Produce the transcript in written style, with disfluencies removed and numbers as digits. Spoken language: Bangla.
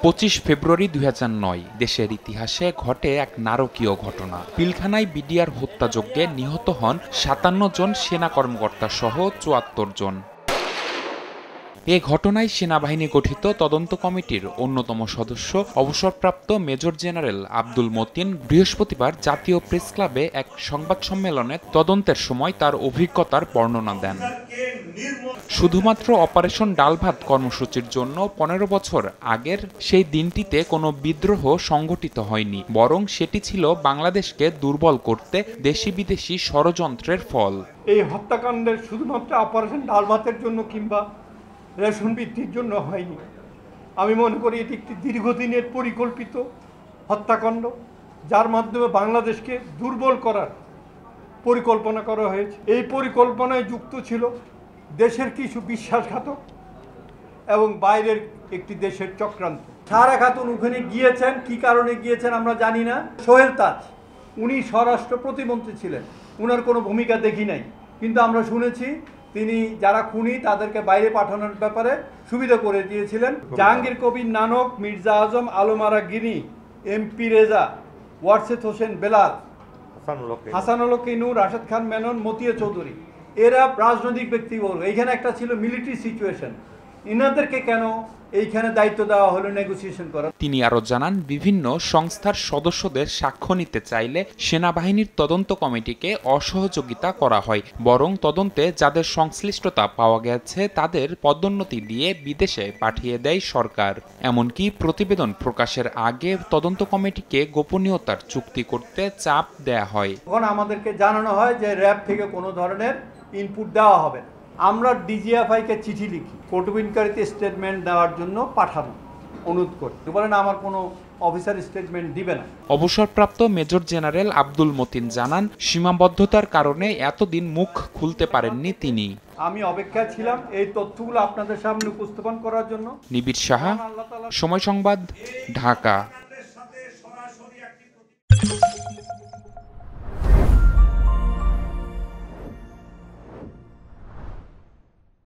25 ফেব্রুয়ারি 2009 দেশের ইতিহাসে ঘটে এক নারকীয় ঘটনা। পিলখানায় বিডিআর হত্যাযজ্ঞে নিহত হন 57 জন সেনা কর্মকর্তা সহ 74 জন। এ ঘটনায় সেনাবাহিনী গঠিত তদন্ত কমিটির অন্যতম সদস্য অবসরপ্রাপ্ত মেজর জেনারেল আব্দুল মতিন বৃহস্পতিবার জাতীয় প্রেস ক্লাবে এক সংবাদ সম্মেলনে তদন্তের সময় তার অভিজ্ঞতার বর্ণনা দেন। শুধুমাত্র অপারেশন ডালভাত কর্মসূচির জন্য 15 বছর আগের সেই দিনটিতে কোনো বিদ্রোহ সংগঠিত হয়নি, বরং সেটি ছিল বাংলাদেশকে দুর্বল করতে দেশি বিদেশি ষড়যন্ত্রের ফল। এই হত্যাকাণ্ডের শুধুমাত্র অপারেশন ডালভাতের জন্য কিংবা রেশন বৃদ্ধির জন্য হয়নি। আমি মনে করি এটি একটি দীর্ঘদিনের পরিকল্পিত হত্যাকাণ্ড, যার মাধ্যমে বাংলাদেশকে দুর্বল করার পরিকল্পনা করা হয়েছে। এই পরিকল্পনায় যুক্ত ছিল দেশের কিছু বিশ্বাসঘাতক এবং বাইরের একটি দেশের চক্রান্ত। সারা খাতুন ওখানে গিয়েছেন, কি কারণে গিয়েছেন আমরা জানি না। সোহেল তাজ উনি স্বরাষ্ট্র প্রতিমন্ত্রী ছিলেন, উনার কোনো ভূমিকা দেখি নাই, কিন্তু আমরা শুনেছি তিনি যারা খুনি তাদেরকে বাইরে পাঠানোর ব্যাপারে সুবিধা করে দিয়েছিলেন। জাহাঙ্গীর কবির নানক, মির্জা আজম, আলমারা গিনি, এমপি রেজা, ওয়ারসেদ হোসেন বেলাল, হাসানুল হক নূর, রাশেদ খান মেনন, মতিয়া চৌধুরী, এরা রাজনৈতিক ব্যক্তিবর্গ। এইখানে একটা ছিল মিলিটারি সিচুয়েশন, ইনাদেরকে কেন এইখানে দায়িত্ব দেওয়া হলো নেগোসিয়েশন করা? তিনি আরো জানান, বিভিন্ন সংস্থার সদস্যদের সাক্ষ্য নিতে চাইলে সেনাবাহিনীর তদন্ত কমিটিকে অসহযোগিতা করা হয়, বরং তদন্তে যাদের সংশ্লিষ্টতা পাওয়া গেছে তাদের পদোন্নতি দিয়ে বিদেশে পাঠিয়ে দেয় সরকার। এমনকি প্রতিবেদন প্রকাশের আগে তদন্ত কমিটিকে গোপনীয়তার চুক্তি করতে চাপ দেয়া হয়। তখন আমাদেরকে জানানো হয় যে র্যাব থেকে কোনো ধরনের ইনপুট দেওয়া হবে না। আমরা ডিজিএফআইকে চিঠি লিখি, কটুবিনকারীতে স্টেটমেন্ট দেওয়ার জন্য পাঠানো অনুরোধ করি, বলেন আমার কোনো অফিসার স্টেটমেন্ট দিবে না। অবসরপ্রাপ্ত মেজর জেনারেল আব্দুল মতিন জানান, সীমাবদ্ধতার কারণে এতদিন মুখ খুলতে পারেননি তিনি। আমি অপেক্ষায় ছিলাম এই তথ্যগুলো আপনাদের সামনে উপস্থাপন করার জন্য। নিবিড় সাহা, সময় সংবাদ, ঢাকা।